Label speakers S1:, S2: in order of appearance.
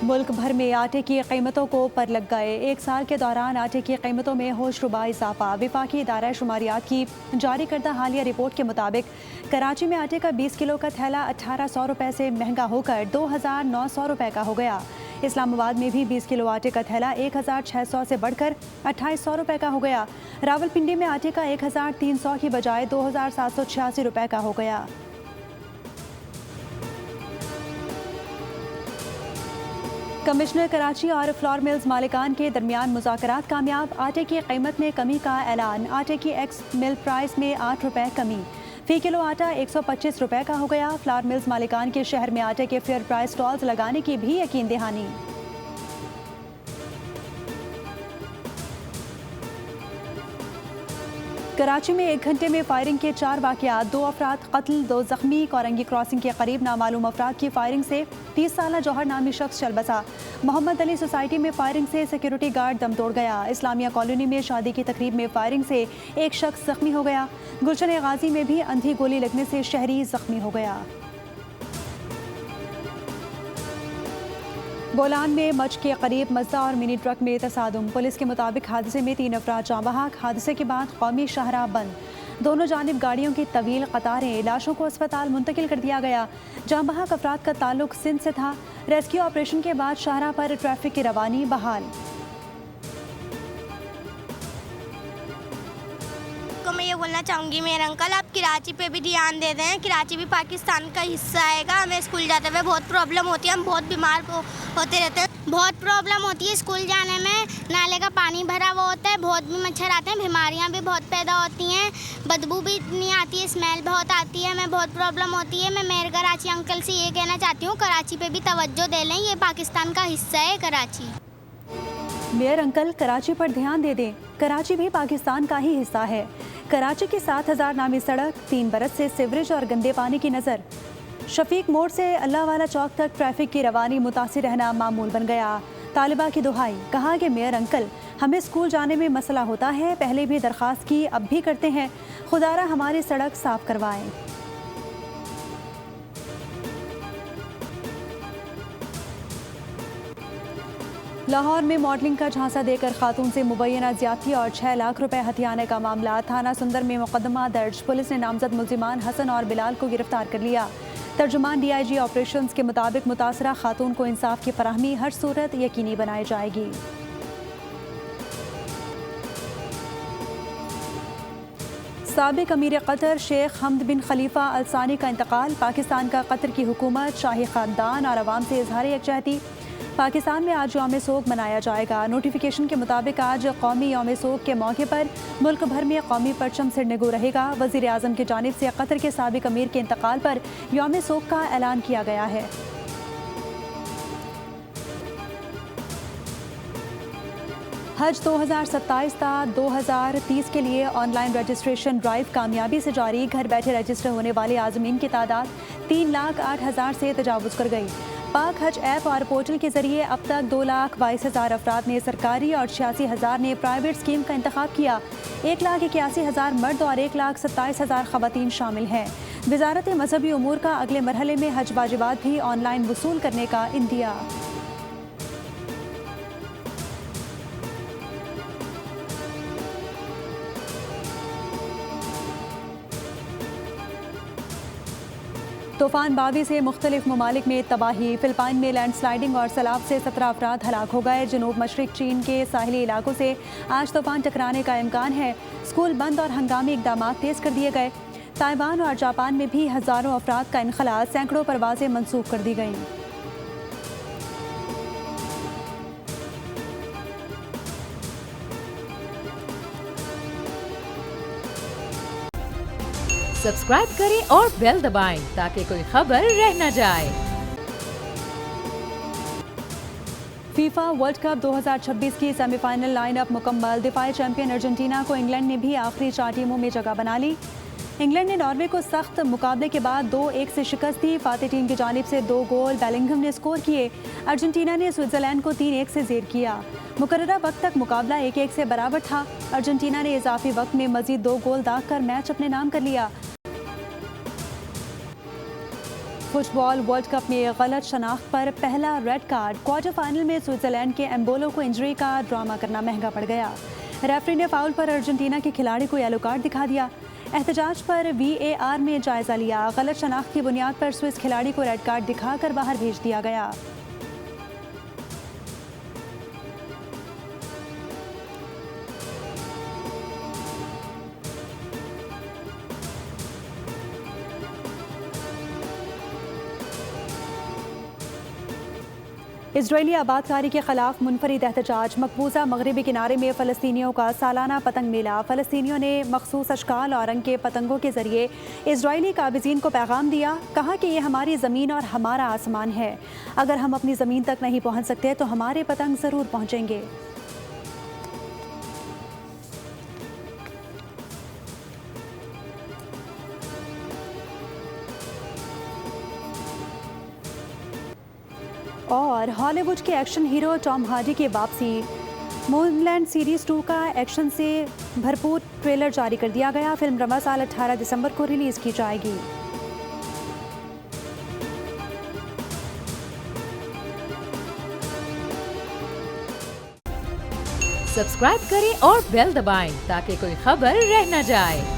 S1: मुल्क भर में आटे की कीमतों को पर लग गए। एक साल के दौरान आटे की कीमतों में होशरुबा इजाफा। विफाकी इदारा शुमारियात की जारी करदा हालिया रिपोर्ट के मुताबिक कराची में आटे का 20 किलो का थैला 1800 रुपये से महंगा होकर 2900 रुपये का हो गया। इस्लामाबाद में भी 20 किलो आटे का थैला 1600 से बढ़कर 2800 रुपये का हो गया। रावलपिंडी में आटे का 1300 की बजाय 2786 रुपये का हो गया। कमिश्नर कराची और फ्लोर मिल्स मालिकान के दरमियान मुज़ाकरात कामयाब। आटे की कीमत में कमी का ऐलान। आटे की एक्स मिल प्राइस में 8 रुपये कमी। फी किलो आटा 125 रुपये का हो गया। फ्लोर मिल्स मालिकान के शहर में आटे के फेयर प्राइस स्टॉल्स लगाने की भी यकीन दहानी। कराची में 1 घंटे में फायरिंग के 4 वाक़यात, 2 अफराद कत्ल, 2 जख्मी। कोरंगी क्रॉसिंग के करीब नामालूम अफराद की फायरिंग से 30 साला जौहर नामी शख्स चल बसा। मोहम्मद अली सोसाइटी में फायरिंग से सिक्योरिटी गार्ड दम तोड़ गया। इस्लामिया कॉलोनी में शादी की तकरीब में फायरिंग से एक शख्स जख्मी हो गया। गुलशन गाजी में भी अंधी गोली लगने से शहरी जख्मी हो गया। बोलान में मच के करीब मजदा और मिनी ट्रक में तसादुम। पुलिस के मुताबिक हादसे में 3 अफराद जाँ बहक। हादसे के बाद कौमी शाहराह बंद। दोनों जानिब गाड़ियों की तवील कतारें। लाशों को अस्पताल मुंतकिल कर दिया गया। जाँ बहक अफराद का ताल्लुक सिंध से था। रेस्क्यू ऑपरेशन के बाद शाहराह पर ट्रैफिक की रवानी बहाल।
S2: मैं ये बोलना चाहूँगी मेरे अंकल, आप कराची पे भी ध्यान दे दें। कराची भी पाकिस्तान का हिस्सा आएगा। हमें स्कूल जाते हुए बहुत प्रॉब्लम होती है। हम बहुत बीमार होते रहते हैं। बहुत प्रॉब्लम होती है स्कूल जाने में। नाले का पानी भरा हुआ होता है, बहुत भी मच्छर आते हैं, बीमारियां भी बहुत पैदा होती हैं, बदबू भी इतनी आती है, स्मेल बहुत आती है, हमें बहुत प्रॉब्लम होती है। मैं मेरे कराची अंकल से ये कहना चाहती हूँ, कराची पे भी तवज्जो दे लें। ये पाकिस्तान का हिस्सा है कराची।
S1: मेयर अंकल कराची पर ध्यान दे दें। कराची भी पाकिस्तान का ही हिस्सा है। कराची की 7000 नामी सड़क, 3 बरस से सीवरेज और गंदे पानी की नज़र। शफीक मोड़ से अल्लाह वाला चौक तक ट्रैफिक की रवानी मुतासिर रहना मामूल बन गया। तालिबा की दुहाई, कहा कि मेयर अंकल हमें स्कूल जाने में मसला होता है, पहले भी दरख्वास्त की, अब भी करते हैं, खुदारा हमारी सड़क साफ करवाएं। लाहौर में मॉडलिंग का झांसा देकर खातून से मुबैना ज्यादती और 6 लाख रुपए हथियाने का मामला। थाना सुंदर में मुकदमा दर्ज। पुलिस ने नामजद मुल्जिमान हसन और बिलाल को गिरफ्तार कर लिया। तर्जुमान DIG ऑपरेशंस के मुताबिक मुतासरा खातून को इंसाफ की फराहमी हर सूरत यकीनी बनाई जाएगी। साबिक अमीर कतर शेख हमद बिन खलीफा अल सानी का इंतकाल। पाकिस्तान का कतर की हुकूमत, शाही खानदान और अवाम से इजहार यकजहती। पाकिस्तान में आज यौम सोग मनाया जाएगा। नोटिफिकेशन के मुताबिक आज कौमी यौम सोग के मौके पर मुल्क भर में कौमी परचम सिरनिगो रहेगा। वज़ीर आज़म की जानिब से कतर के साबिक अमीर के इंतकाल पर यौम सोग का ऐलान किया गया है। हज 2027 ता 2030 के लिए ऑनलाइन रजिस्ट्रेशन ड्राइव कामयाबी से जारी। घर बैठे रजिस्टर होने वाले आज़मीन की तादाद 3,08,000 से तजावुज़ कर गई। पाक हज ऐप और पोर्टल के जरिए अब तक 2,22,000 अफराद ने सरकारी और 86,000 ने प्राइवेट स्कीम का इंतखाब किया। 1,81,000 मर्द और 1,27,000 ख़वातीन शामिल हैं। वज़ारत मजहबी उमूर का अगले मरहले में हज वाजिबात भी ऑनलाइन वसूल करने का इंदिया। तूफान बावी से मुख्तलिफ ममालिक में तबाही। फिलिपाइन में लैंडस्लाइडिंग और सैलाब से 17 अफराद हलाक हो गए। जनूब मशरक चीन के साहिली इलाकों से आज तूफान टकराने का इम्कान है। स्कूल बंद और हंगामी इकदाम तेज कर दिए गए। ताइवान और जापान में भी हज़ारों अफराद का इनखला, सैकड़ों परवाजें मनसूख कर दी गईं।
S3: सब्सक्राइब करें और बेल दबाएं ताकि कोई खबर रह न जाए।
S1: फीफा वर्ल्ड कप 2026 की सेमीफाइनल लाइनअप मुकम्मल। दिफाई चैंपियन अर्जेंटीना को इंग्लैंड ने भी आखिरी 4 टीमों में जगह बना ली। इंग्लैंड ने नॉर्वे को सख्त मुकाबले के बाद 2-1 से शिकस्त दी। फातेह टीम की जानिब से 2 गोल बेलिंघम ने स्कोर किए। अर्जेंटीना ने स्विट्जरलैंड को 3-1 से जेर किया। मुकर्ररा वक्त तक मुकाबला 1-1 से बराबर था। अर्जेंटीना ने इजाफी वक्त में मजीद 2 गोल दाग कर मैच अपने नाम कर लिया। फुटबॉल वर्ल्ड कप में गलत शनाख्त पर पहला रेड कार्ड। क्वार्टर फाइनल में स्विट्जरलैंड के एम्बोलो को इंजरी का ड्रामा करना महंगा पड़ गया। रेफरी ने फाउल पर अर्जेंटीना के खिलाड़ी को येलो कार्ड दिखा दिया। एहतजाज पर VAR में जायजा लिया। गलत शनाख्त की बुनियाद पर स्विस खिलाड़ी को रेड कार्ड दिखाकर बाहर भेज दिया गया। इजरायली आबादकारी के खिलाफ मुनफरिद एहतजाज। मकबूजा मगरबी किनारे में फ़लस्तीनियों का सालाना पतंग मेला। फ़लस्तीनियों ने मखसूस अशकाल और रंग के पतंगों के जरिए इजरायली काबिज़ीन को पैगाम दिया। कहा कि ये हमारी ज़मीन और हमारा आसमान है। अगर हम अपनी ज़मीन तक नहीं पहुँच सकते तो हमारे पतंग ज़रूर पहुँचेंगे। और हॉलीवुड के एक्शन हीरो टॉम हार्डी की वापसी। मूनलैंड सीरीज़ 2 का एक्शन से भरपूर ट्रेलर जारी कर दिया गया। फिल्म रवा साल 18 दिसंबर को रिलीज़ की जाएगी।
S3: सब्सक्राइब करें और बेल दबाएं ताकि कोई खबर रह न जाए।